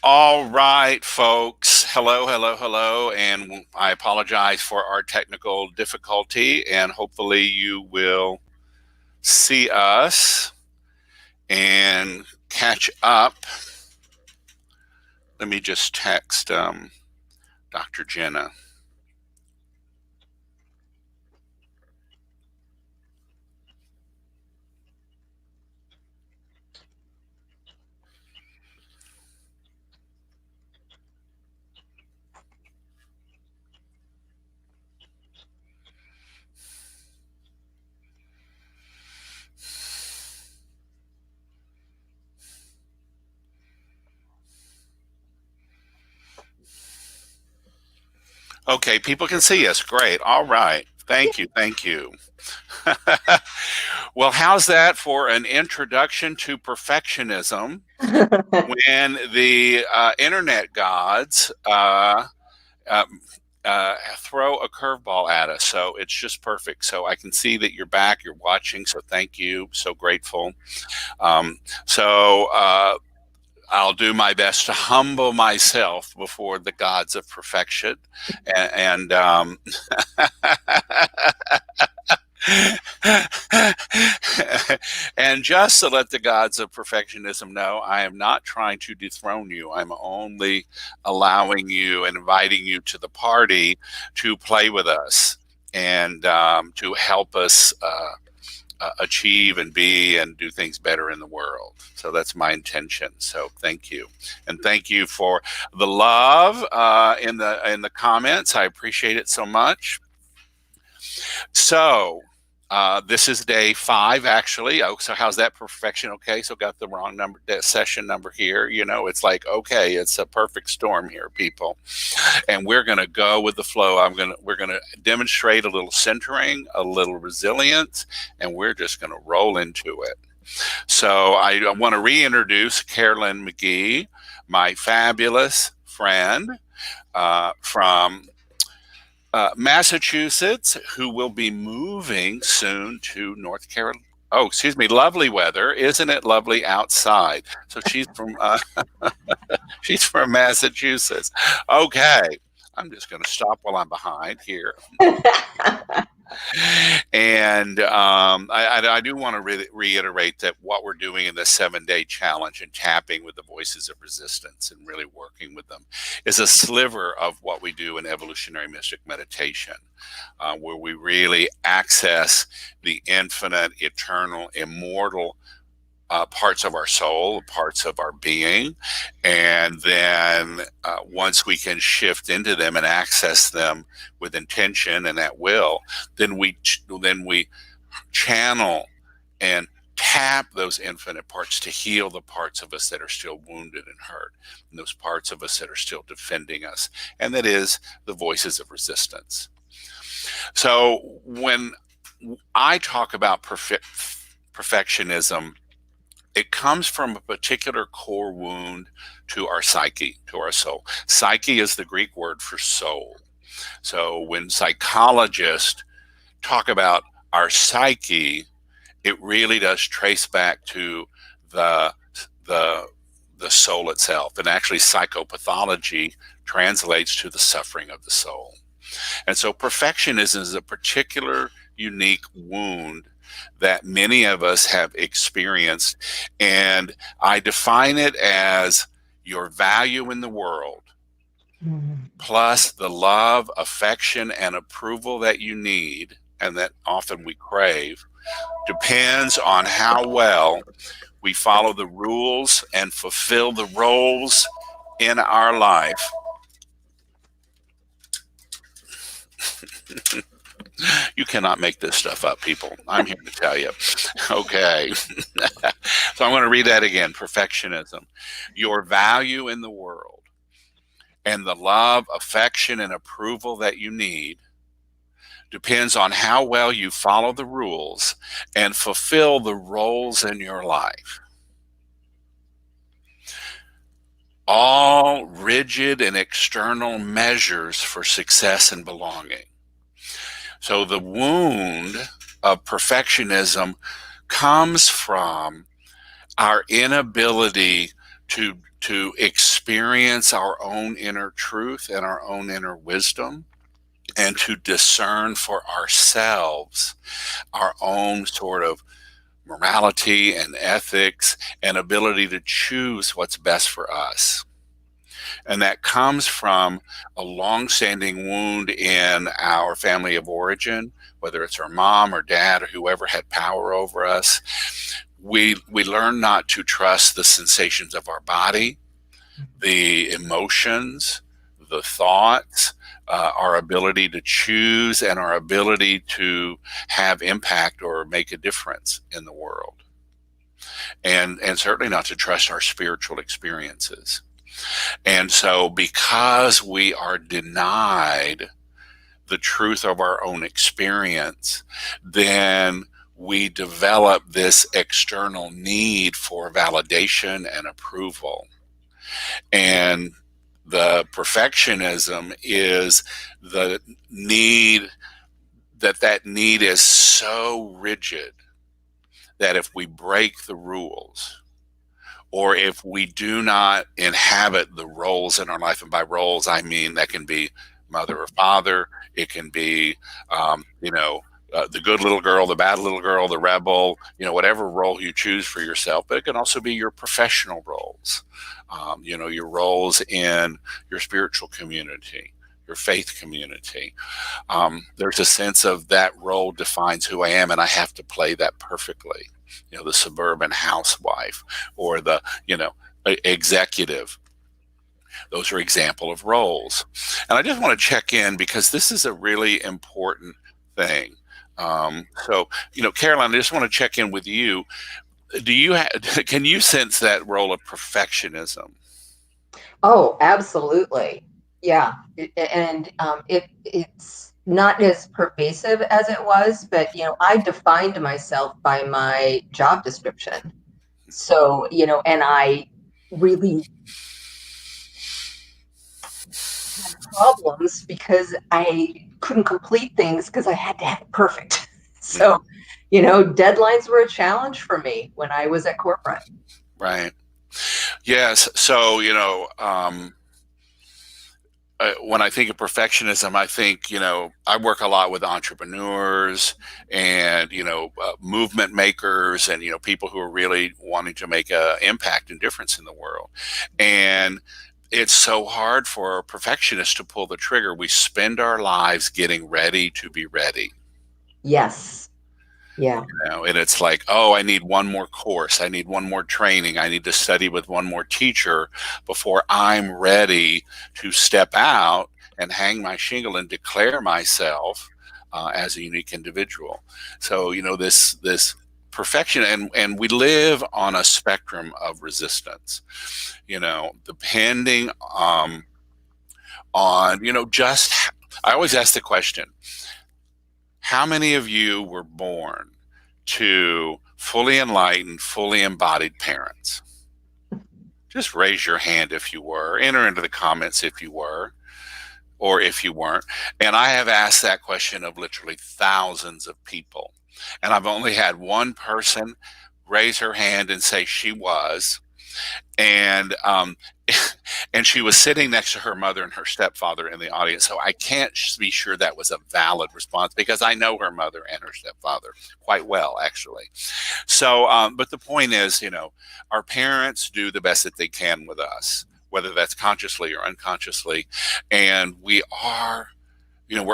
All right, folks. Hello, hello, hello. And I apologize for our technical difficulty, and hopefully, you will see us and catch up. Let me just text Dr. Jenna. Okay, people can see us. Great. All right. Thank you. Thank you. Well, how's that for an introduction to perfectionism when the internet gods uh, throw a curveball at us? So it's just perfect. So I can see that you're back, you're watching. So thank you. So grateful. Um, so I'll do my best to humble myself before the gods of perfection. And and just to let the gods of perfectionism know, I am not trying to dethrone you. I'm only allowing you and inviting you to the party to play with us and to help us achieve and be and do things better in the world. So that's my intention. So thank you, and thank you for the love in the comments. I appreciate it so much. So this is day 5, actually. Oh, so how's that perfection? Okay, so got the wrong number, session number here. You know, it's like, okay, it's a perfect storm here, people, and we're going to go with the flow. We're gonna demonstrate a little centering, a little resilience, and we're just going to roll into it. So I want to reintroduce Carolyn McGee, my fabulous friend from Massachusetts, who will be moving soon to North Carolina. Oh, excuse me, lovely weather. Isn't it lovely outside? So she's from Massachusetts. Okay. I'm just going to stop while I'm behind here. And I do want to reiterate that what we're doing in the 7-day challenge and tapping with the voices of resistance and really working with them is a sliver of what we do in evolutionary mystic meditation, where we really access the infinite, eternal, immortal parts of our soul, parts of our being, and then once we can shift into them and access them with intention and at will, then we channel and tap those infinite parts to heal the parts of us that are still wounded and hurt, and those parts of us that are still defending us, and that is the voices of resistance. So when I talk about perfectionism, it comes from a particular core wound to our psyche, to our soul. Psyche is the Greek word for soul. So when psychologists talk about our psyche, it really does trace back to the the the soul itself. And actually psychopathology translates to the suffering of the soul. And so perfectionism is a particular unique wound that many of us have experienced. And I define it as your value in the world, plus the love, affection, and approval that you need, and that often we crave, depends on how well we follow the rules and fulfill the roles in our life. You cannot make this stuff up, people. I'm here to tell you. Okay. So I'm going to read that again. Perfectionism. Your value in the world and the love, affection, and approval that you need depends on how well you follow the rules and fulfill the roles in your life. All rigid and external measures for success and belonging. So the wound of perfectionism comes from our inability to experience experience our own inner truth and our own inner wisdom, and to discern for ourselves our own sort of morality and ethics and ability to choose what's best for us. And that comes from a long-standing wound in our family of origin, whether it's our mom or dad or whoever had power over us. We learn not to trust the sensations of our body, the emotions, the thoughts, our ability to choose, and our ability to have impact or make a difference in the world. And certainly not to trust our spiritual experiences. And so, because we are denied the truth of our own experience, then we develop this external need for validation and approval. And the perfectionism is the need that need is so rigid that if we break the rules, or if we do not inhabit the roles in our life, and by roles I mean that can be mother or father, it can be the good little girl, the bad little girl, the rebel, whatever role you choose for yourself. But it can also be your professional roles, your roles in your spiritual community, your faith community. There's a sense of that role defines who I am, and I have to play that perfectly. The suburban housewife, or the executive. Those are example of roles. And I just want to check in because this is a really important thing. So, Caroline, I just want to check in with you. Can you sense that role of perfectionism? Oh, absolutely. Yeah. And it's not as pervasive as it was, but I defined myself by my job description. So, and I really had problems because I couldn't complete things because I had to have it perfect. Mhm. So, deadlines were a challenge for me when I was at corporate. Right. Yes. So, when I think of perfectionism, I think, I work a lot with entrepreneurs and, movement makers and, people who are really wanting to make an impact and difference in the world. And it's so hard for perfectionists to pull the trigger. We spend our lives getting ready to be ready. Yes. Yeah. And it's like, oh, I need one more course, I need one more training, I need to study with one more teacher before I'm ready to step out and hang my shingle and declare myself as a unique individual. So this perfection, and we live on a spectrum of resistance. Depending on just. I always ask the question: how many of you were born to fully enlightened, fully embodied parents? Just raise your hand if you were. Enter into the comments if you were, or if you weren't. And I have asked that question of literally thousands of people. And I've only had one person raise her hand and say she was. And and she was sitting next to her mother and her stepfather in the audience. So I can't be sure that was a valid response because I know her mother and her stepfather quite well, actually. So, but the point is, our parents do the best that they can with us, whether that's consciously or unconsciously. And we're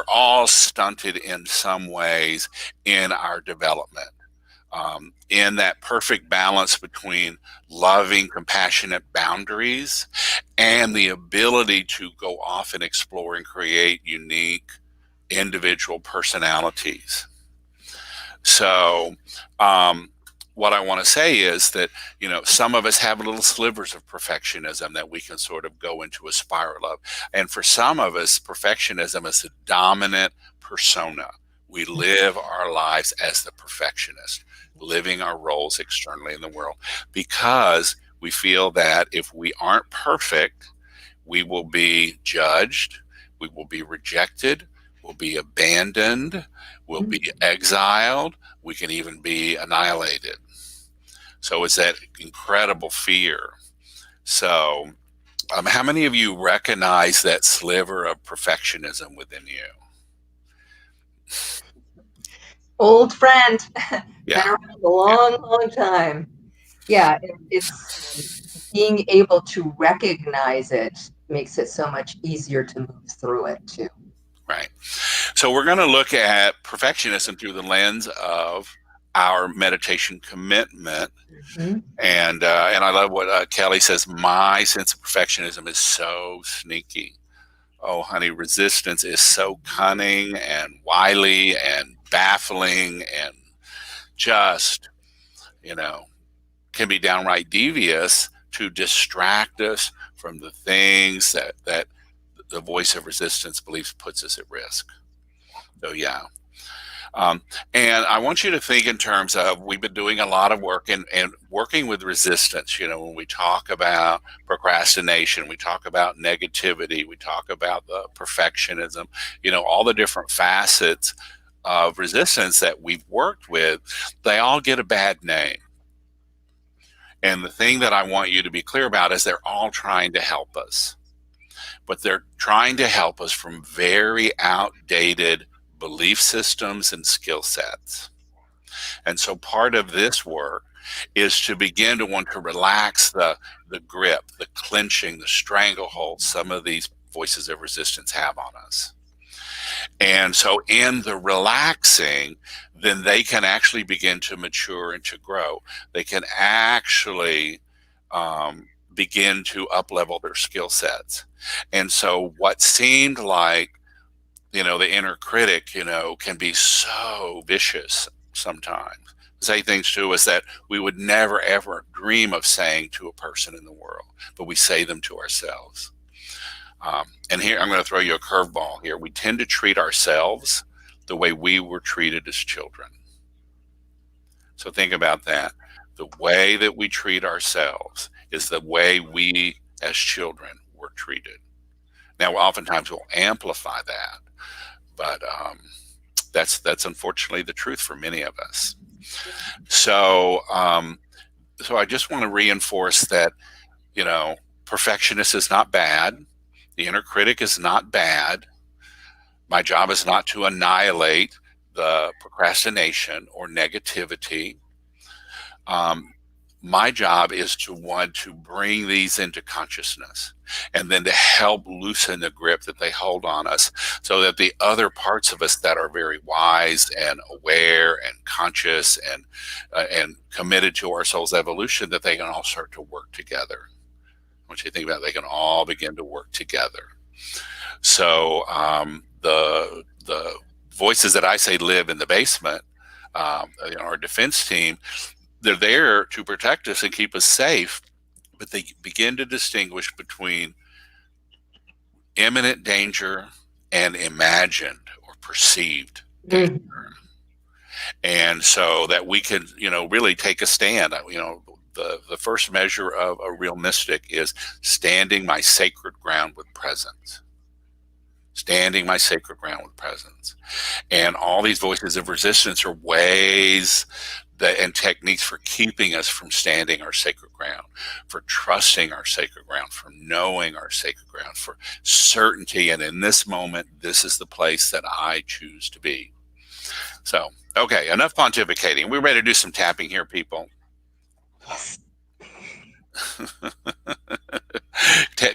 all stunted in some ways in our development. In that perfect balance between loving, compassionate boundaries and the ability to go off and explore and create unique individual personalities. So, what I want to say is that, some of us have little slivers of perfectionism that we can sort of go into a spiral of. And for some of us, perfectionism is a dominant persona. We live our lives as the perfectionist, living our roles externally in the world because we feel that if we aren't perfect, we will be judged, we will be rejected, we'll be abandoned, we'll be exiled, we can even be annihilated. So it's that incredible fear. So, How many of you recognize that sliver of perfectionism within you? Old friend, been Yeah, around a yeah, long, long time. Yeah, it's being able to recognize it makes it so much easier to move through it too. right. So we're going to look at perfectionism through the lens of our meditation commitment. Mhm. And I love what Kelly says. My sense of perfectionism is so sneaky. Oh, honey, resistance is so cunning and wily and baffling and just, you know, can be downright devious to distract us from the things that the voice of resistance believes puts us at risk. So, yeah. Um, and I want you to think in terms of we've been doing a lot of work and working with resistance. When we talk about procrastination, we talk about negativity, we talk about the perfectionism, all the different facets of resistance that we've worked with, they all get a bad name. And the thing that I want you to be clear about is they're all trying to help us, but they're trying to help us from very outdated belief systems and skill sets. And so part of this work is to begin to want to relax the grip, the clenching, the stranglehold some of these voices of resistance have on us. And so in the relaxing, then they can actually begin to mature and to grow. They can actually begin to up level their skill sets. And so what seemed like, the inner critic, can be so vicious sometimes. Say things to us that we would never ever dream of saying to a person in the world, but we say them to ourselves. And here, I'm going to throw you a curveball here. We tend to treat ourselves the way we were treated as children. So think about that. The way that we treat ourselves is the way we as children were treated. Now, oftentimes we'll amplify that, but that's unfortunately the truth for many of us. So, so I just want to reinforce that, you know, perfectionist is not bad. The inner critic is not bad. My job is not to annihilate the procrastination or negativity. Um, my job is to want to bring these into consciousness and then to help loosen the grip that they hold on us so that the other parts of us that are very wise and aware and conscious and committed to our soul's evolution, that they can all start to work together. I want you to think about it, they can all begin to work together. So the voices that I say live in the basement, our defense team, they're there to protect us and keep us safe, but they begin to distinguish between imminent danger and imagined or perceived danger. Mm. And so that we can, really take a stand. The first measure of a real mystic is standing my sacred ground with presence. Standing my sacred ground with presence. And all these voices of resistance are ways and techniques for keeping us from standing our sacred ground, for trusting our sacred ground, for knowing our sacred ground, for certainty. And in this moment, this is the place that I choose to be. So, okay, enough pontificating. We're ready to do some tapping here, people. Yes.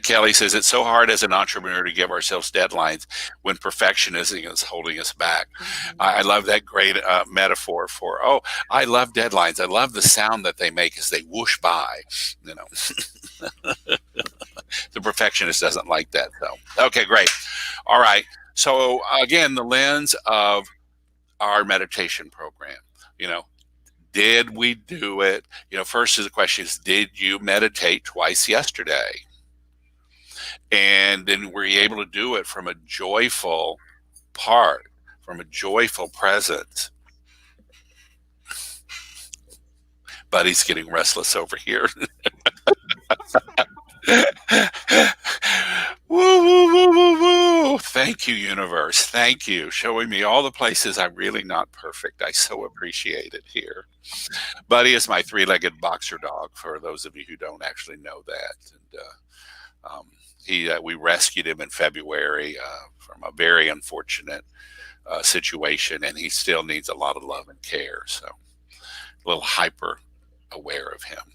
Kelly says it's so hard as an entrepreneur to give ourselves deadlines when perfectionism is holding us back. I love that great metaphor for, oh, I love deadlines. I love the sound that they make as they whoosh by. You know, the perfectionist doesn't like that. So, okay, great. All right. So again, the lens of our meditation program, did we do it? First is the question is, did you meditate twice yesterday? And then were you able to do it from a joyful part, from a joyful presence? Buddy's getting restless over here. Woo, woo, woo, woo, woo. Thank you, universe. Thank you. Showing me all the places I'm really not perfect. I so appreciate it here. Buddy is my three-legged boxer dog, for those of you who don't actually know that. And Um, we rescued him in February from a very unfortunate situation, and he still needs a lot of love and care. So a little hyper aware of him.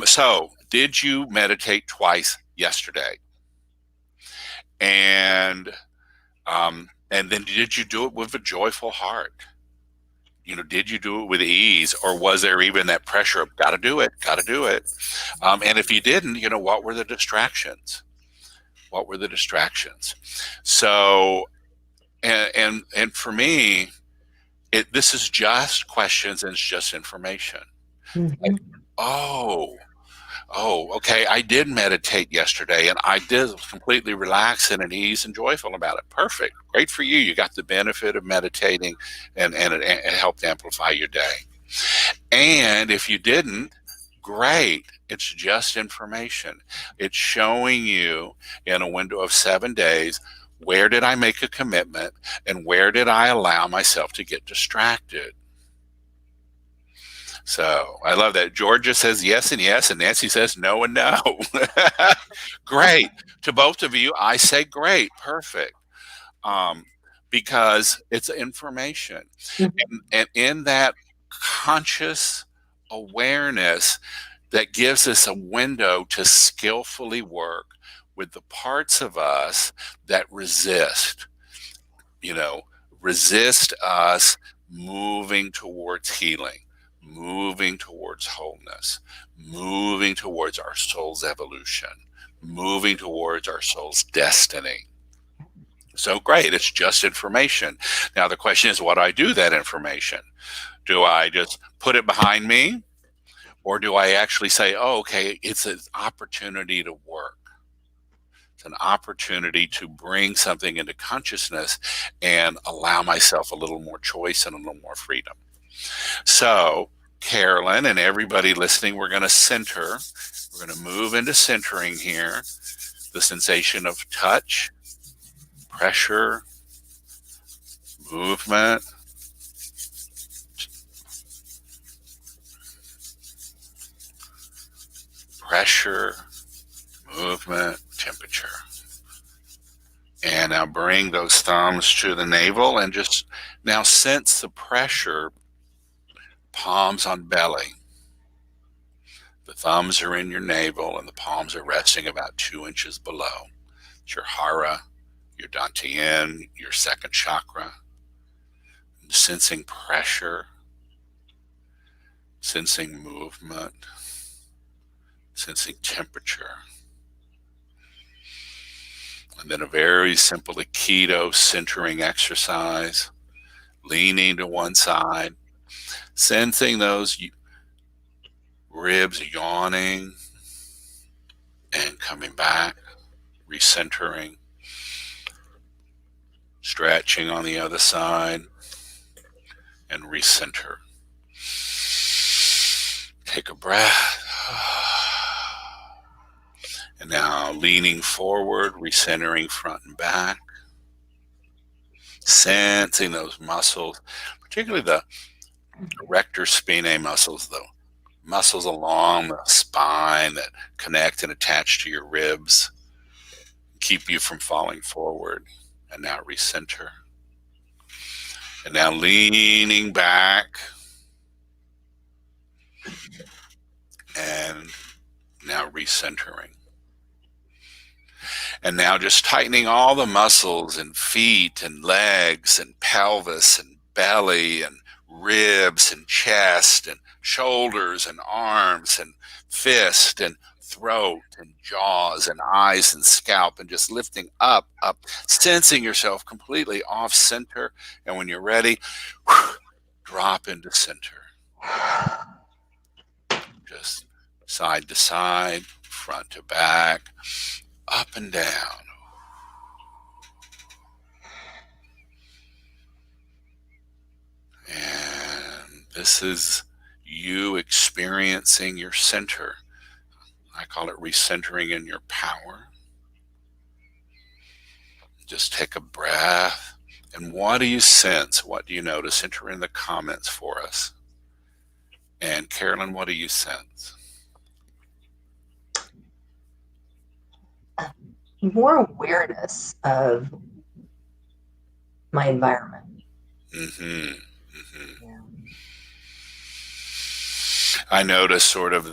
So, did you meditate twice yesterday? And then did you do it with a joyful heart? Did you do it with ease, or was there even that pressure of got to do it, got to do it? And if you didn't, what were the distractions? What were the distractions? So, and for me, this is just questions and it's just information. Like, Mhm. oh, okay, I did meditate yesterday and I did completely relax and at ease and joyful about it. Perfect. Great for you. You got the benefit of meditating and it helped amplify your day. And if you didn't, great. It's just information. It's showing you in a window of 7 days, where did I make a commitment and where did I allow myself to get distracted? So I love that. Georgia says yes and yes, and Nancy says no and no. Great. To both of you, I say great. Perfect. Um, because it's information. Mhm. And in that conscious awareness, that gives us a window to skillfully work with the parts of us that you know, resist us moving towards healing, moving towards wholeness, moving towards our soul's evolution, moving towards our soul's destiny. So great, it's just information. Now the question is, what do I do with that information? Do I just put it behind me? Or do I actually say, oh, okay, it's an opportunity to work? It's an opportunity to bring something into consciousness and allow myself a little more choice and a little more freedom. So, Carolyn and everybody listening, we're going to center. We're going to move into centering here. The sensation of touch, pressure, movement, pressure, movement, temperature. And now bring those thumbs to the navel and just now sense the pressure, palms on belly. The thumbs are in your navel and the palms are resting about 2 inches below. It's your hara, your dantian, your second chakra. Sensing pressure, sensing movement, sensing temperature. And then a very simple Aikido centering exercise, leaning to one side, sensing those ribs yawning and coming back, recentering, stretching on the other side, and recenter. Take a breath. And now leaning forward, recentering front and back, sensing those muscles, particularly the erector spinae muscles, the muscles along the spine that connect and attach to your ribs, keep you from falling forward. And now recenter. And now leaning back. And now recentering. And now just tightening all the muscles in feet and legs and pelvis and belly and ribs and chest and shoulders and arms and fist and throat and jaws and eyes and scalp, and just lifting up, sensing yourself completely off center. And when you're ready, drop into center. Just side to side, front to back, up and down. And this is you experiencing your center. I call it recentering in your power. Just take a breath. And what do you sense? What do you notice? Enter in the comments for us. And Carolyn, what do you sense? more awareness of my environment. Hmm. Hmm. Yeah. I notice sort of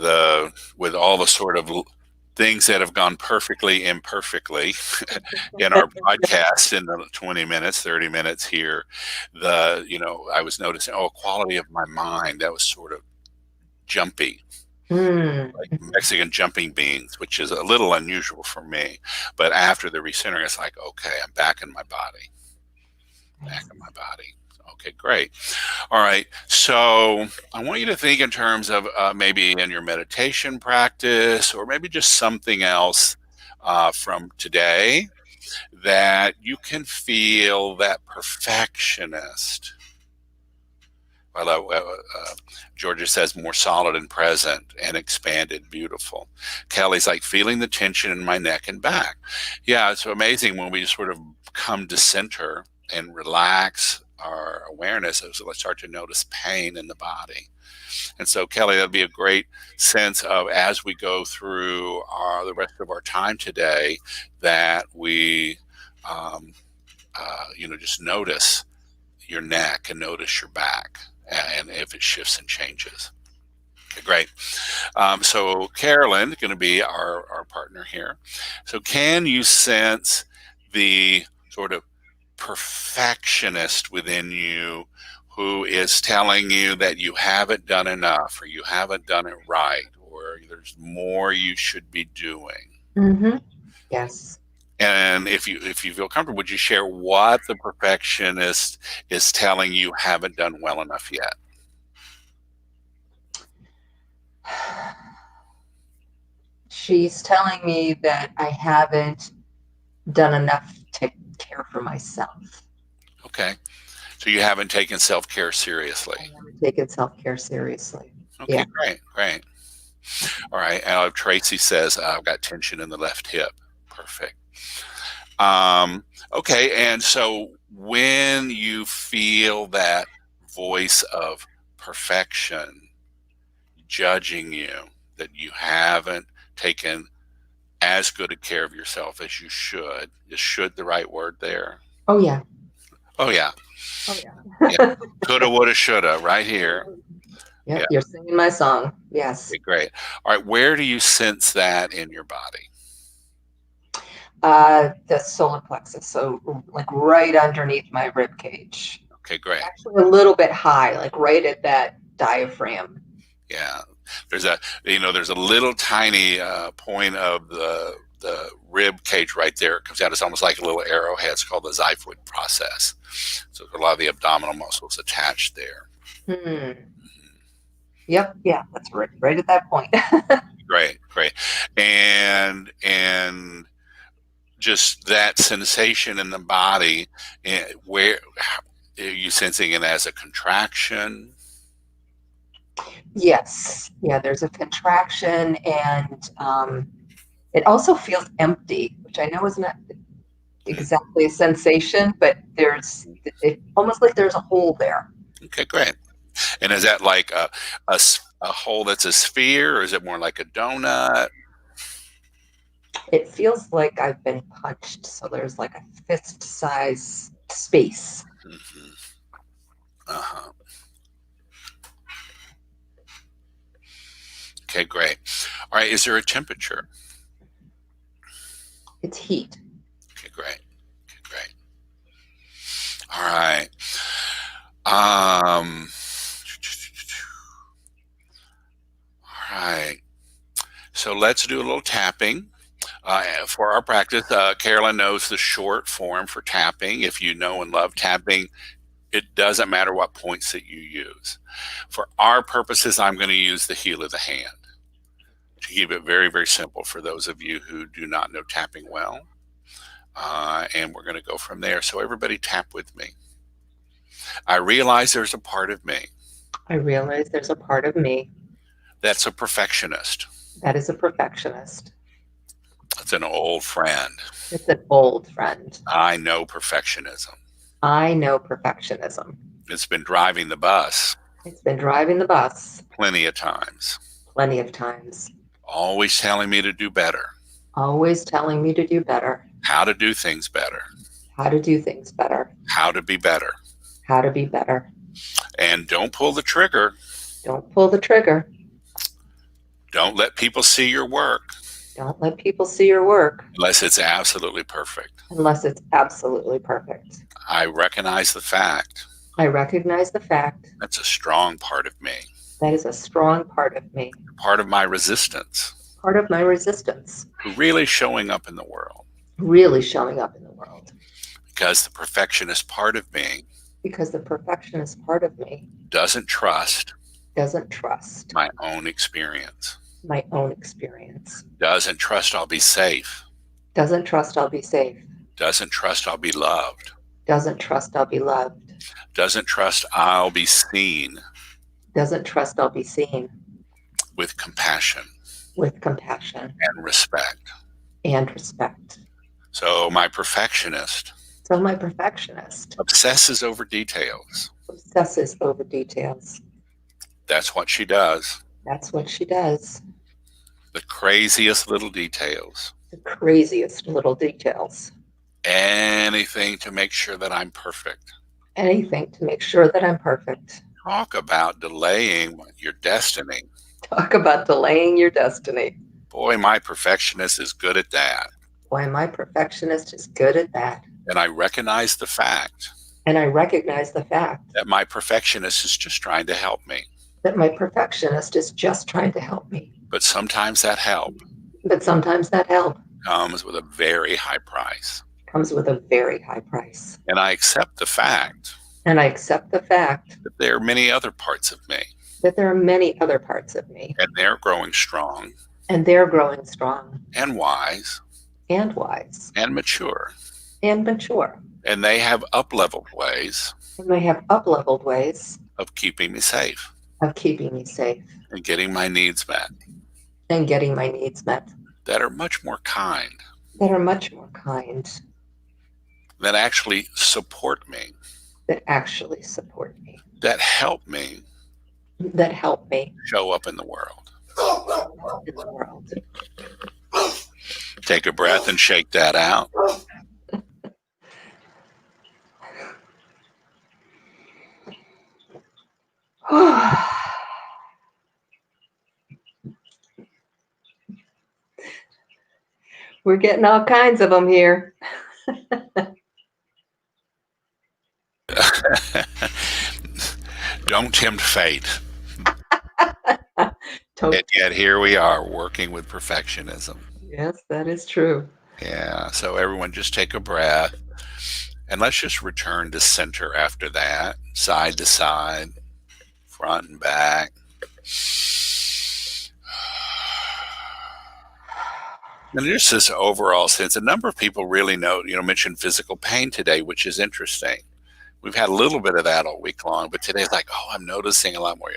with all the sort of things that have gone perfectly imperfectly in our podcast in the 20 minutes, 30 minutes here, I was noticing, oh, quality of my mind, that was sort of jumpy, Mm. like Mexican jumping beans, which is a little unusual for me. But after the recentering, it's like, okay, I'm back in my body, back Nice. in my body. Okay, great. All right. So I want you to think in terms of maybe in your meditation practice or maybe just something else from today that you can feel that perfectionist. Well, Georgia says more solid and present and expanded, beautiful. Kelly's like feeling the tension in my neck and back. Yeah, it's amazing when we sort of come to center and relax our awareness. So let's start to notice pain in the body. And so, Kelly, that'd be a great sense of as we go through the rest of our time today that we, um, just notice your neck and notice your back and if it shifts and changes. Okay, great. So Carolyn is going to be our partner here. So can you sense the sort of perfectionist within you who is telling you that you haven't done enough or you haven't done it right or there's more you should be doing? Hmm. Yes. And if you feel comfortable, would you share what the perfectionist is telling you haven't done well enough yet? She's telling me that I haven't done enough to care for myself. Okay. So you haven't taken self-care I seriously. haven't taken self-care seriously. Okay, Yeah. great, great. All right. Tracy says, I've got tension in the left hip. Perfect. Um, okay. And so when you feel that voice of perfection judging you, that you haven't taken as good a care of yourself as you should, is should the right word there? Oh yeah. Oh, yeah. Oh Yeah. yeah. Coulda, woulda, shoulda, right here. Yep, Yeah. you're singing my song. Yes. Okay, great. All right. Where do you sense that in your body? The solar plexus, so like right underneath my rib cage. Okay, great. Actually, a little bit high, like right at that diaphragm. Yeah, there's a little tiny point of the rib cage right there. It comes out. It's almost like a little arrowhead. It's called the xiphoid process. So a lot of the abdominal muscles attached there. Hmm. Yep. Yeah, that's right at that point. Great, great, and just that sensation in the body. Where are you sensing it as a contraction? Yes. Yeah, there's a contraction, and it also feels empty, which I know is not exactly a sensation, but almost like there's a hole there. Okay, great. And is that like a hole that's a sphere, or is it more like a donut? It feels like I've been punched, so there's like a fist size space. Hmm. Uh-huh. Okay, great. All right, is there a temperature? It's heat. Okay, great. Okay, great. All right. Um, all right. So let's do a little tapping. For our practice, Carolyn knows the short form for tapping. If you know and love tapping, it doesn't matter what points that you use. For our purposes, I'm going to use the heel of the hand to keep it very, very simple for those of you who do not know tapping well. And we're going to go from there. So everybody tap with me. I realize there's a part of me I realize there's a part of me that's a perfectionist. that is a perfectionist. That's an old friend. It's an old friend. I know perfectionism. I know perfectionism. It's been driving the bus It's been driving the bus plenty of times, plenty of times. always telling me to do better. always telling me to do better, how to do things better, how to do things better, how to be better. how to be better. And don't pull the trigger. Don't pull the trigger. Don't let people see your work Don't let people see your work unless it's absolutely perfect. unless it's absolutely perfect. I recognize the fact I recognize the fact that's a strong part of me, that is a strong part of me, part of my resistance part of my resistance, to really showing up in the world. really showing up in the world. Because the perfectionist part of me Because the perfectionist part of me doesn't trust doesn't trust my own experience, my own experience, doesn't trust I'll be safe, doesn't trust I'll be safe, doesn't trust I'll be loved, doesn't trust I'll be loved, doesn't trust I'll be seen doesn't trust I'll be seen with compassion with compassion and respect. and respect. So my perfectionist So my perfectionist obsesses over details. obsesses over details. That's what she does. That's what she does. The craziest little details. The craziest little details. Anything to make sure that I'm perfect. Anything to make sure that I'm perfect. Talk about delaying your destiny. Talk about delaying your destiny. Boy, my perfectionist is good at that. Why, my perfectionist is good at that. And I recognize the fact And I recognize the fact that my perfectionist is just trying to help me. that my perfectionist is just trying to help me. But sometimes that help But sometimes that help comes with a very high price. comes with a very high price. And I accept the fact And I accept the fact that there are many other parts of me, that there are many other parts of me, and they're growing strong and they're growing strong and wise and wise and mature. and mature. And they have up-leveled ways And they have up-leveled ways of keeping me safe of keeping me safe and getting my needs met and getting my needs met that are much more kind, that are much more kind, that actually support me, that actually support me, that help me that help me show up in the world. in the world. Take a breath and shake that out. We're getting all kinds of them here. Don't tempt fate. Don't. And yet here we are working with perfectionism. Yes, that is true. Yeah. So everyone just take a breath and let's just return to center after that, side to side, front and back. And there's this overall sense. A number of people really mentioned physical pain today, which is interesting. We've had a little bit of that all week long, but today's like, oh, I'm noticing a lot more,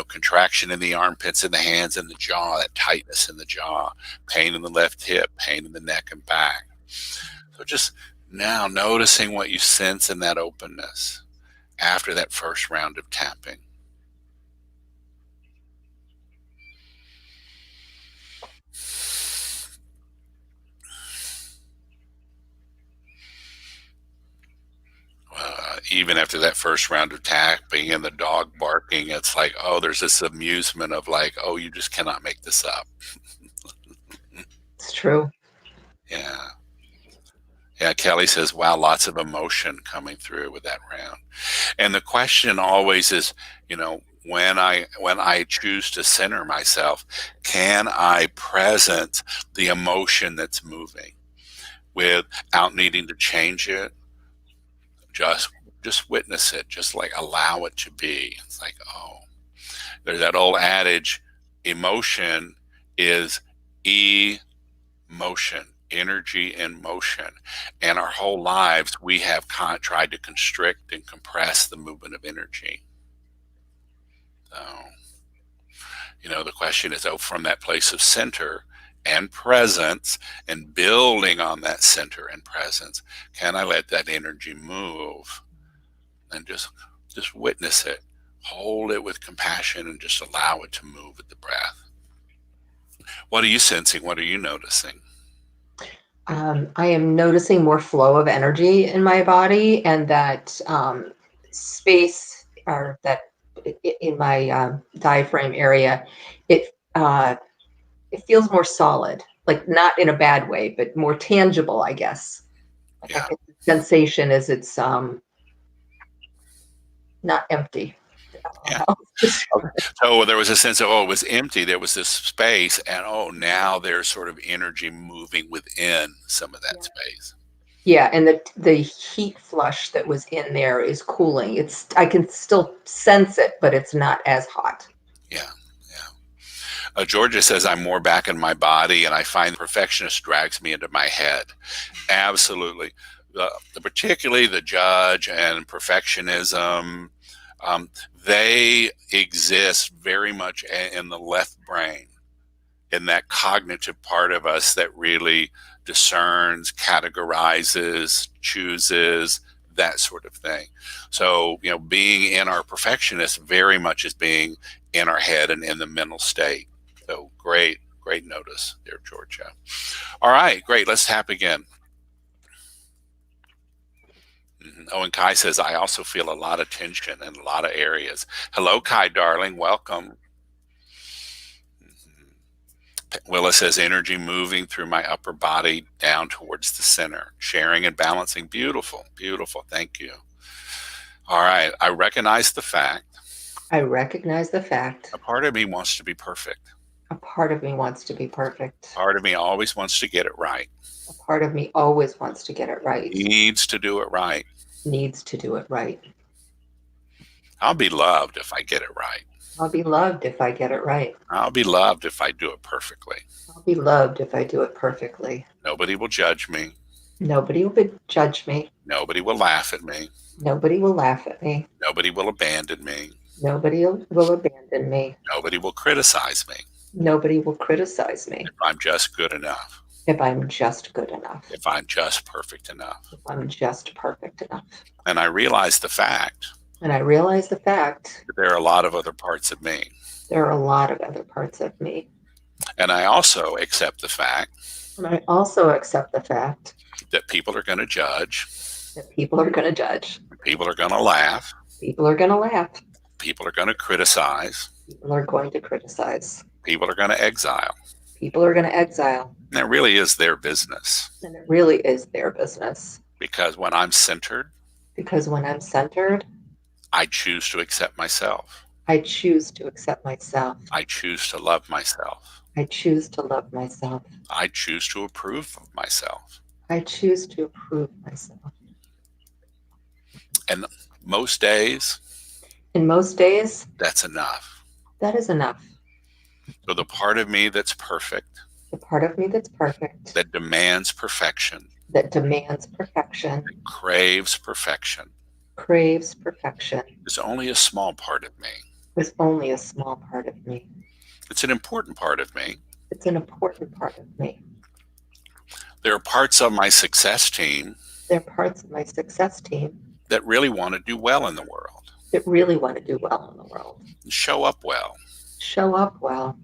contraction in the armpits, in the hands, in the jaw, that tightness in the jaw, pain in the left hip, pain in the neck and back. So just now noticing what you sense in that openness after that first round of tapping. Even after that first round of tapping and the dog barking, it's like, oh, there's this amusement of like, oh, you just cannot make this up. It's true. Yeah. Yeah, Kelly says, wow, lots of emotion coming through with that round. And the question always is, when I choose to center myself, can I present the emotion that's moving without needing to change it? Just witness it, just like allow it to be. It's like, oh, there's that old adage, emotion is emotion, energy in motion. And our whole lives, we have tried to constrict and compress the movement of energy. So, the question is, from that place of center and presence and building on that center and presence, can I let that energy move and just witness it, hold it with compassion and just allow it to move with the breath? What are you sensing? What are you noticing? I am noticing more flow of energy in my body, and that space, or that in my diaphragm area, it it feels more solid, like not in a bad way, but more tangible, I guess. Like I Yeah, get the sensation is it's not empty. I don't know yeah. how else to Okay. describe it. So there was a sense of, oh, it was empty. There was this space, and oh, now there's sort of energy moving within some of that Yeah. space. Yeah, and the heat flush that was in there is cooling. It's I can still sense it, but it's not as hot. Yeah, yeah. Georgia says, I'm more back in my body, and I find the perfectionist drags me into my head. Absolutely. Particularly the judge and perfectionism, um, they exist very much in the left brain, in that cognitive part of us that really discerns, categorizes, chooses, that sort of thing. So, being in our perfectionist very much is being in our head and in the mental state. So, great, great notice there, Georgia. All right, great. Let's tap again. Oh, and Kai says, I also feel a lot of tension in a lot of areas. Hello, Kai, darling. Welcome. Willa says, energy moving through my upper body down towards the center, sharing and balancing. Beautiful, beautiful. Thank you. All right. I recognize the fact I recognize the fact a part of me wants to be perfect. a part of me wants to be perfect. Part of me always wants to get it right, A part of me always wants to get it right, needs to do it right. needs to do it right. I'll be loved if I get it right. I'll be loved if I get it right. I'll be loved if I do it perfectly. I'll be loved if I do it perfectly. Nobody will judge me. Nobody will judge me. Nobody will laugh at me. Nobody will laugh at me. Nobody will abandon me. Nobody will abandon me. Nobody will criticize me Nobody will criticize me if I'm just good enough, if I'm just good enough, if I'm just perfect enough. if I'm just perfect enough. And I realize the fact And I realize the fact that there are a lot of other parts of me. there are a lot of other parts of me. And I also accept the fact And I also accept the fact that people are going to judge, that people are going to judge. people are going to laugh, People are going to laugh. people are going to criticize, People are going to criticize. people are going to exile. People are going to exile. And it really is their business, And it really is their business. because when I'm centered, Because when I'm centered, I choose to accept myself. I choose to accept myself. I choose to love myself. I choose to love myself. I choose to approve of myself. I choose to approve myself. And most days, And most days, that's enough. that is enough. So the part of me that's perfect, The part of me that's perfect, that demands perfection, that demands perfection, craves perfection, craves perfection, is only a small part of me. is only a small part of me. It's an important part of me. It's an important part of me. There are parts of my success team They're parts of my success team that really want to do well in the world that really want to do well in the world, and show up well show up well,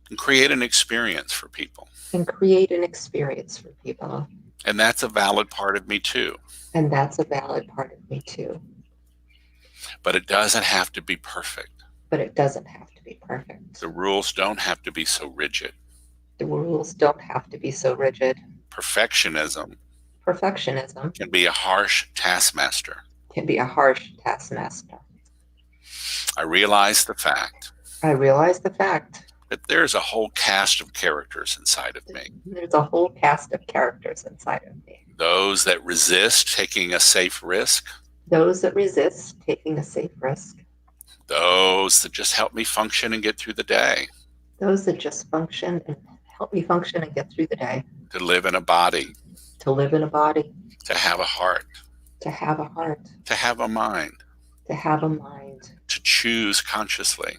and create an experience for people. and create an experience for people. And that's a valid part of me too. And that's a valid part of me too. But it doesn't have to be perfect. But it doesn't have to be perfect. The rules don't have to be so rigid. The rules don't have to be so rigid. Perfectionism Perfectionism can be a harsh taskmaster. can be a harsh taskmaster. I realize the fact I realize the fact that there's a whole cast of characters inside of me. there's a whole cast of characters inside of me. Those that resist taking a safe risk, Those that resist taking a safe risk. those that just help me function and get through the day, Those that just function and help me function and get through the day. to live in a body, To live in a body. to have a heart, To have a heart. to have a mind, To have a mind. to choose consciously,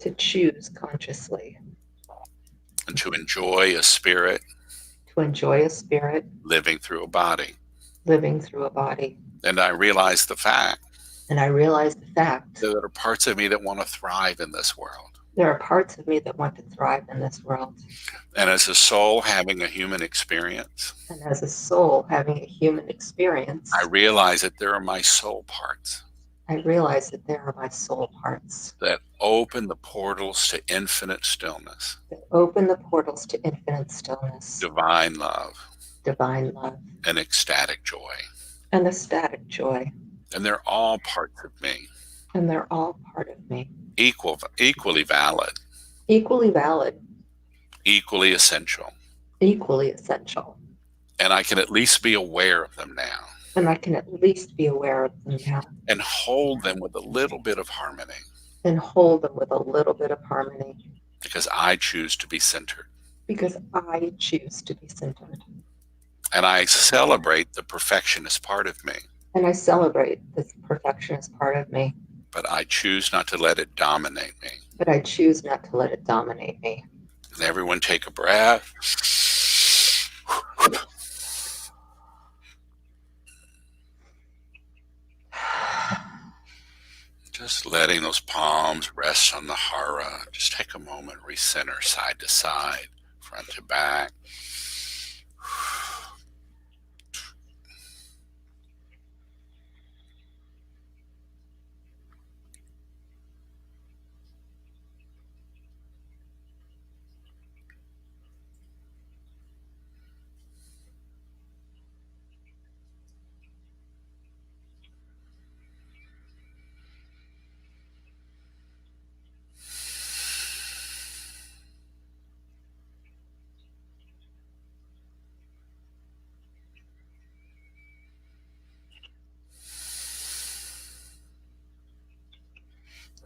To choose consciously. and to enjoy a spirit To enjoy a spirit living through a body. living through a body. And I realize the fact And I realize the fact that there are parts of me that want to thrive in this world. There are parts of me that want to thrive in this world. And as a soul having a human experience, And as a soul having a human I experience, realize that there are my soul parts I realize that there are my soul parts that open the portals to infinite stillness, that open the portals to infinite stillness, divine love, divine love, and ecstatic joy. and ecstatic joy. And they're all parts of me, And they're all part of me. equally valid, Equally valid, equally essential. equally essential. And I can at least be aware of them now And I can at least be aware of them now and hold them with a little bit of harmony and hold them with a little bit of harmony because I choose to be centered. because I choose to be centered. And I celebrate the perfectionist part of me, And I celebrate this perfectionist part of me, but I choose not to let it dominate me. but I choose not to let it dominate me. And everyone take a breath. Just letting those palms rest on the hara. Just take a moment, recenter side to side, front to back.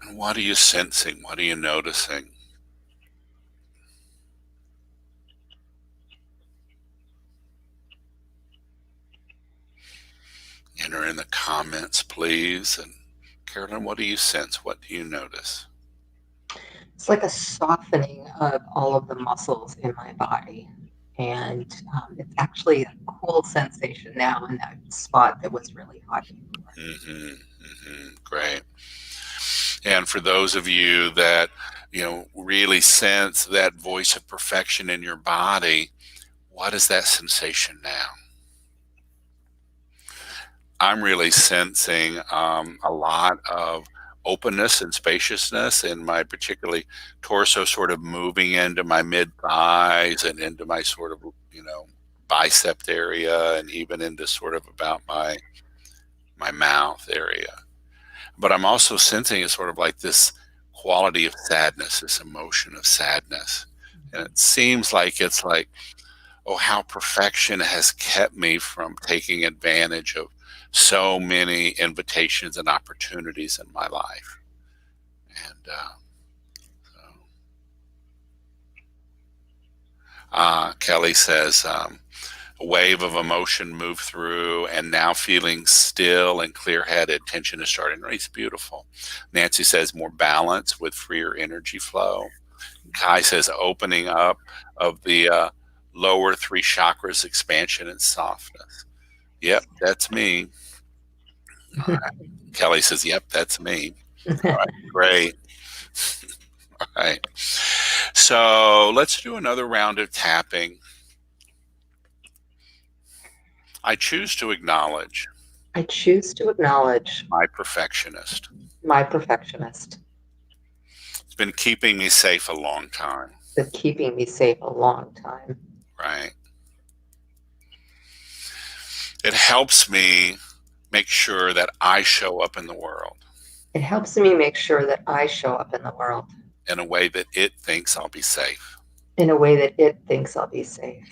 And what are you sensing? What are you noticing? Enter in the comments, please. And Carolyn, what do you sense? What do you notice? It's like a softening of all of the muscles in my body. And it's actually a cool sensation now in that spot that was really hot before. Great. And for those of you that, really sense that voice of perfection in your body, what is that sensation now? I'm really sensing a lot of openness and spaciousness in my particularly torso, sort of moving into my mid thighs and into my sort of, bicep area, and even into sort of about my mouth area. But I'm also sensing it's sort of like this quality of sadness, this emotion of sadness. And it seems like it's like, oh, how perfection has kept me from taking advantage of so many invitations and opportunities in my life. And Kelly says, a wave of emotion moved through, and now feeling still and clear headed. Tension is starting to release. Beautiful. Nancy says, more balance with freer energy flow. Kai says, opening up of the lower three chakras, expansion and softness. Yep, that's me. All right. Kelly says, yep, that's me. All right, great. All right. So let's do another round of tapping. I choose to acknowledge I choose to acknowledge my perfectionist. my perfectionist. It's been keeping me safe a long time, Been keeping me safe a long time. right? It helps me make sure that I show up in the world It helps me make sure that I show up in the world in a way that it thinks I'll be safe. in a way that it thinks I'll be safe.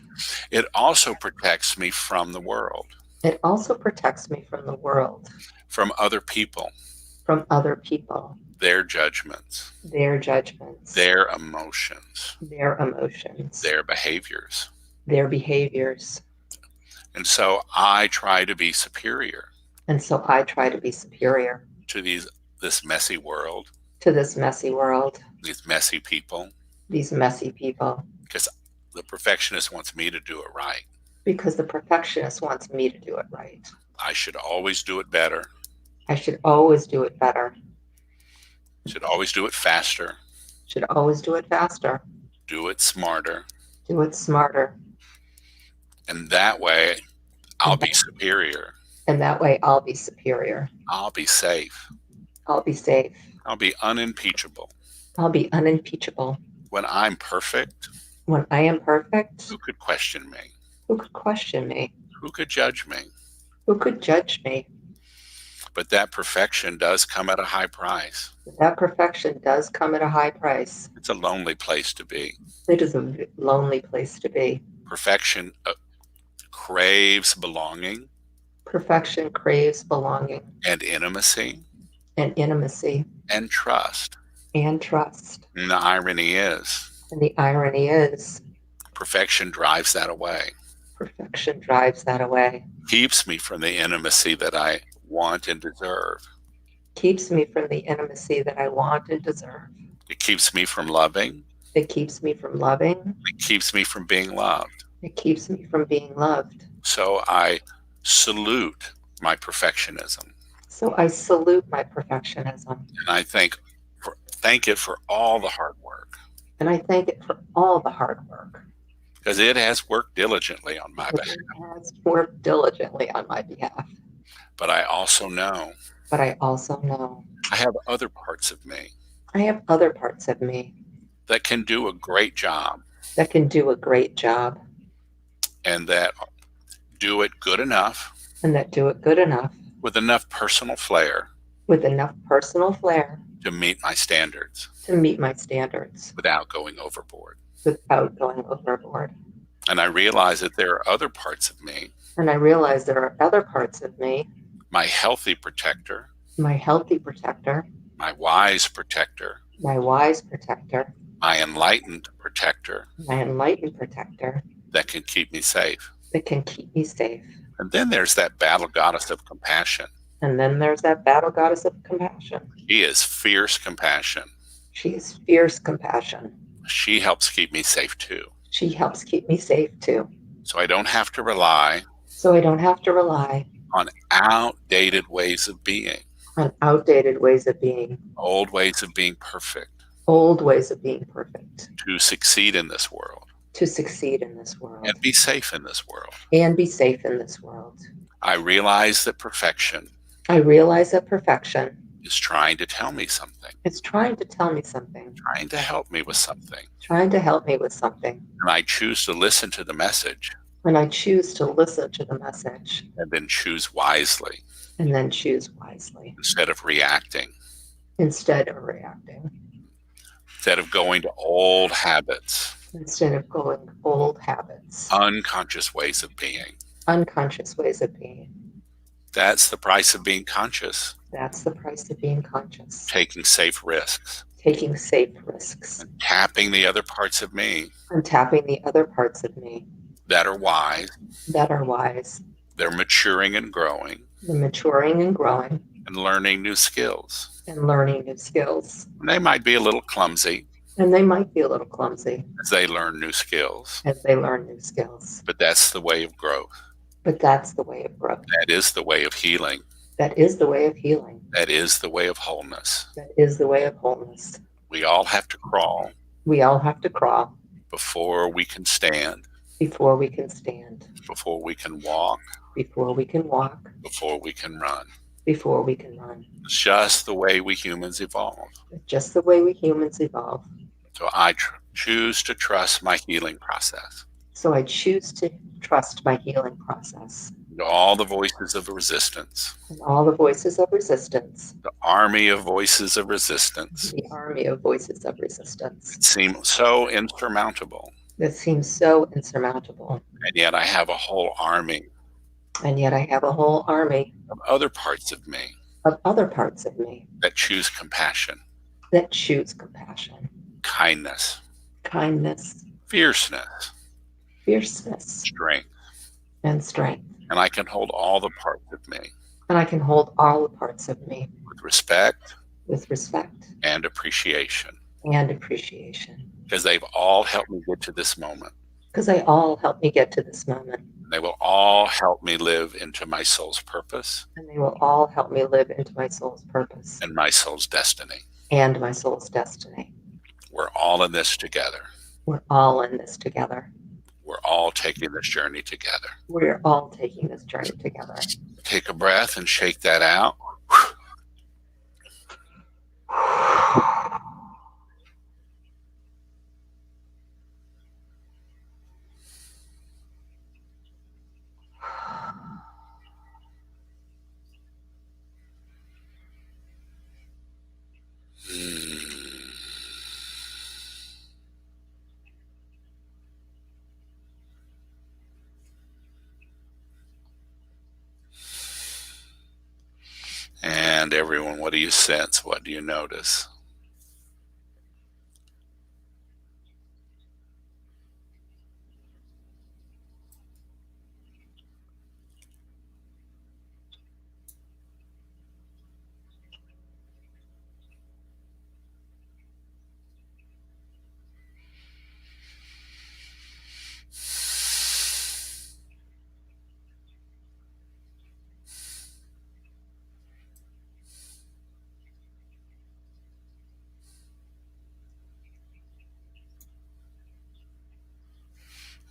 It also protects me from the world, It also protects me from the world, from other people, from other people, their judgments, their judgments, their emotions, their emotions, their behaviors. their behaviors. And so I try to be superior And so I try to be superior to this messy world, to this messy world, these messy people, these messy people, because the perfectionist wants me to do it right. because the perfectionist wants me to do it right. I should always do it better. I should always do it better. Should always do it faster. Should always do it faster. do it smarter, Do it smarter. and that way I'll And be that, superior. and that way I'll be superior. I'll be safe. I'll be safe. I'll be unimpeachable. I'll be unimpeachable. When I'm perfect, When I am perfect, who could question me? who could question me? Who could judge me? Who could judge me? But that perfection does come at a high price. That perfection does come at a high price. It's a lonely place to be. It is a lonely place to be. Perfection craves belonging Perfection craves belonging and intimacy and intimacy and trust. and trust. And the irony is, And the irony is, perfection drives that away, perfection drives that away, keeps me from the intimacy that I want and deserve. keeps me from the intimacy that I want and deserve. It keeps me from loving. It keeps me from loving. It keeps me from being loved. It keeps me from being loved. So I salute my perfectionism, So I salute my perfectionism, and I thank it for all the hard work, and I thank it for all the hard work. because it has worked diligently on my behalf. It has worked diligently on my behalf. But I also know But I also know I have other parts of me I have other parts of me that can do a great job that can do a great job and that do it good enough and that do it good enough with enough personal flair with enough personal flair to meet my standards to meet my standards without going overboard. without going overboard. And I realize that there are other parts of me, And I realize there are other parts of me, my healthy protector, my healthy protector, my wise protector, my wise protector, my enlightened protector, my enlightened protector, that can keep me safe. that can keep me safe. And then there's that battle goddess of compassion. And then there's that battle goddess of compassion. She is fierce compassion. She is fierce compassion. She helps keep me safe too. She helps keep me safe too. So I don't have to rely So I don't have to rely on outdated ways of being, on outdated ways of being, old ways of being perfect old ways of being perfect to succeed in this world to succeed in this world and be safe in this world. and be safe in this world. I realize that perfection I realize that perfection is trying to tell me something, is trying to tell me something, trying to help me with something. trying to help me with something. And I choose to listen to the message And I choose to listen to the message and then choose wisely and then choose wisely instead of reacting, instead of reacting, instead of going to old habits, instead of going old habits, unconscious ways of being. unconscious ways of being. That's the price of being conscious, That's the price of being conscious, taking safe risks, taking safe risks, tapping the other parts of me and tapping the other parts of me that are wise, that are wise. they're maturing and growing They're maturing and growing and learning new skills. and learning new skills. And they might be a little clumsy And they might be a little clumsy as they learn new skills, as they learn new skills. but that's the way of growth. But that's the way of growth. That is the way of healing. That is the way of healing. That is the way of wholeness. That is the way of wholeness. We all have to crawl We all have to crawl before we can stand, before we can stand, before we can walk, before we can walk, before we can run. before we can run. It's just the way we humans evolve. It's just the way we humans evolve. So I choose to trust my healing process. So I choose to trust my healing process. To all the voices of resistance, And all the voices of resistance, the army of voices of resistance the army of voices of resistance that seem so insurmountable. that seems so insurmountable. And yet I have a whole army And yet I have a whole army of other parts of me of other parts of me that choose compassion, that choose compassion, kindness, kindness, fierceness, fierceness, strength. and strength. And I can hold all the parts of me And I can hold all the parts of me with respect with respect and appreciation, and appreciation. because they've all helped me get to this moment. Because they all help me get to this moment. They will all help me live into my soul's purpose And they will all help me live into my soul's purpose and my soul's destiny. and my soul's destiny. We're all in this together. We're all in this together. We're all taking this journey together. We're all taking this journey together. Take a breath and shake that out. And everyone, what do you sense? What do you notice?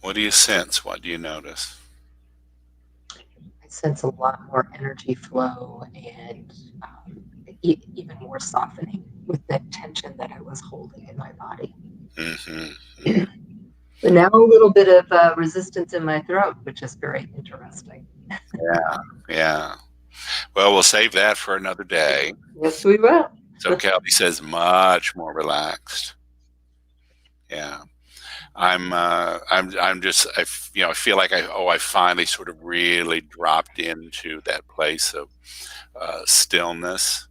What do you sense? What do you notice? I sense a lot more energy flow and even more softening with the tension that I was holding in my body. Mm-hmm. But now a little bit of resistance in my throat, which is very interesting. Yeah, yeah. Well, we'll save that for another day. Yes, we will. So Kelly says much more relaxed. Yeah. I'm just, I feel like I finally sort of really dropped into that place of stillness.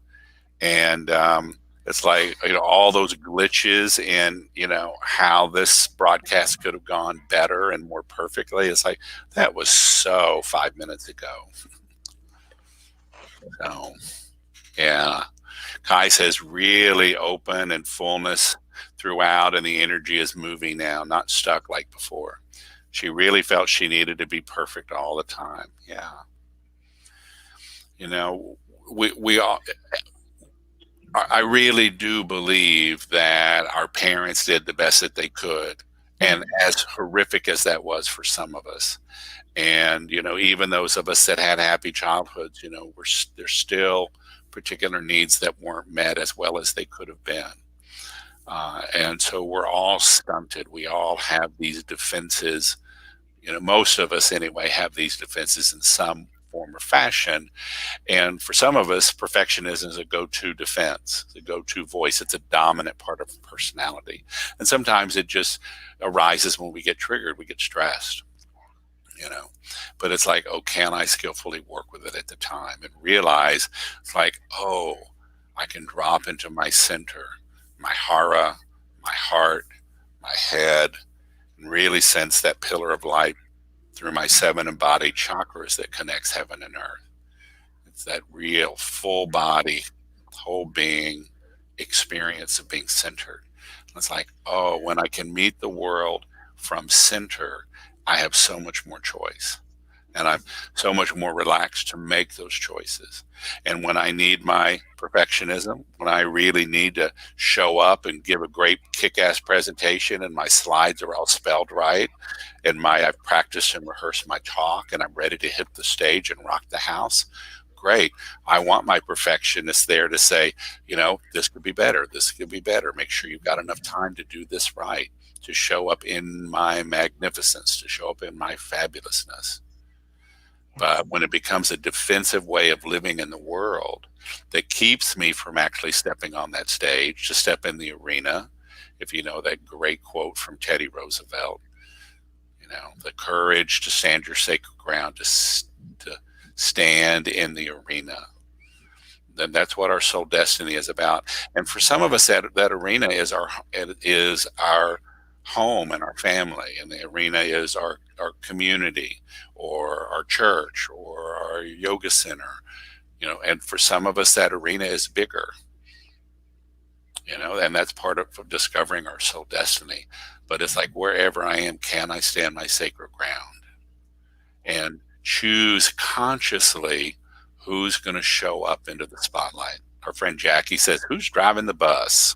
And it's like, all those glitches in, how this broadcast could have gone better and more perfectly. It's like, that was so 5 minutes ago. So, yeah. Kai says really open and fullness throughout, and the energy is moving now, not stuck like before. She really felt she needed to be perfect all the time. Yeah. You know, we all, I really do believe that our parents did the best that they could. And as horrific as that was for some of us, and even those of us that had happy childhoods, there's still particular needs that weren't met as well as they could have been. And so we're all stunted. We all have these defenses. Most of us anyway have these defenses in some form or fashion. And for some of us, perfectionism is a go-to defense, a go-to voice. It's a dominant part of personality. And sometimes it just arises when we get triggered, we get stressed. But it's like, oh, can I skillfully work with it at the time and realize it's like, oh, I can drop into my center, my hara, my heart, my head, and really sense that pillar of light through my 7 embodied chakras that connects heaven and earth. It's that real full body, whole being experience of being centered. It's like, oh, when I can meet the world from center, I have so much more choice. And I'm so much more relaxed to make those choices. And when I need my perfectionism, when I really need to show up and give a great kick-ass presentation and my slides are all spelled right and I've practiced and rehearsed my talk and I'm ready to hit the stage and rock the house, great. I want my perfectionist there to say, this could be better. This could be better. Make sure you've got enough time to do this right, to show up in my magnificence, to show up in my fabulousness. But when it becomes a defensive way of living in the world that keeps me from actually stepping on that stage, to step in the arena, if you know that great quote from Teddy Roosevelt, the courage to stand your sacred ground, to stand in the arena, then that's what our soul destiny is about. And for some of us, that arena is our home and our family, and the arena is our community or our church or our yoga center, and for some of us that arena is bigger, and that's part of discovering our soul destiny. But it's like, wherever I am, can I stand my sacred ground and choose consciously who's going to show up into the spotlight? Our friend Jackie says, who's driving the bus?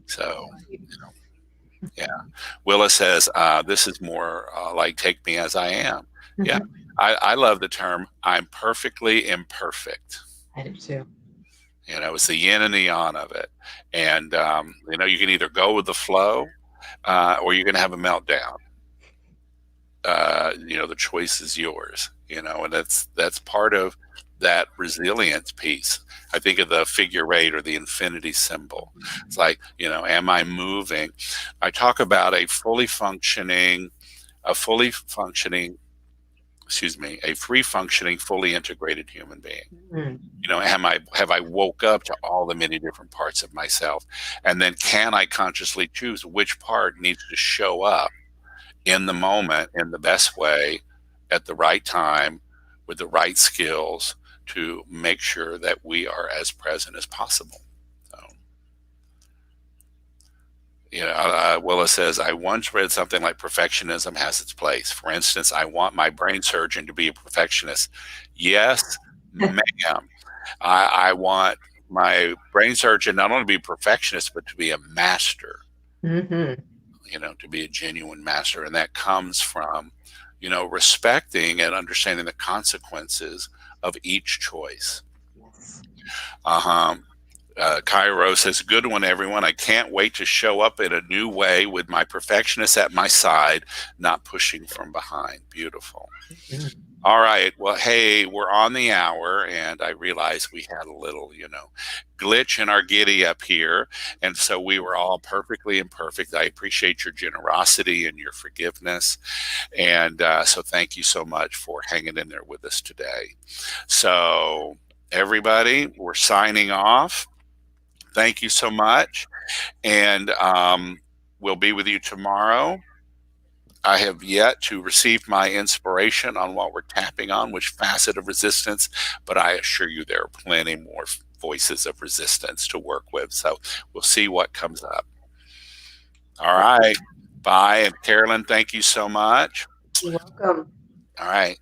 So, Right. yeah. Willis says, this is more like take me as I am. Yeah. Mhm. I love the term, I'm perfectly imperfect. I do too. It's the yin and the yang of it. And, you can either go with the flow or you're going to have a meltdown. The choice is yours, and that's part of that resilience piece. I think of the figure eight or the infinity symbol. It's like, am I moving? I talk about a fully functioning, excuse me, a free functioning, fully integrated human being. Mhm. Have I woke up to all the many different parts of myself? And then can I consciously choose which part needs to show up in the moment in the best way at the right time with the right skills to make sure that we are as present as possible. So, Willa says, I once read something like perfectionism has its place. For instance, I want my brain surgeon to be a perfectionist. Yes, ma'am. I want my brain surgeon not only to be a perfectionist, but to be a master, Mhm. to be a genuine master. And that comes from, respecting and understanding the consequences of each choice. Yes. Uh-huh. Cairo says, good one, everyone. I can't wait to show up in a new way with my perfectionist at my side, not pushing from behind. Beautiful. Mhm. All right. Well, hey, we're on the hour, and I realized we had a little, glitch in our giddy up here. And so we were all perfectly imperfect. I appreciate your generosity and your forgiveness. And so thank you so much for hanging in there with us today. So, everybody, we're signing off. Thank you so much. And we'll be with you tomorrow. I have yet to receive my inspiration on what we're tapping on, which facet of resistance, but I assure you there are plenty more voices of resistance to work with. So we'll see what comes up. All right. Bye. And Carolyn, thank you so much. You're welcome. All right.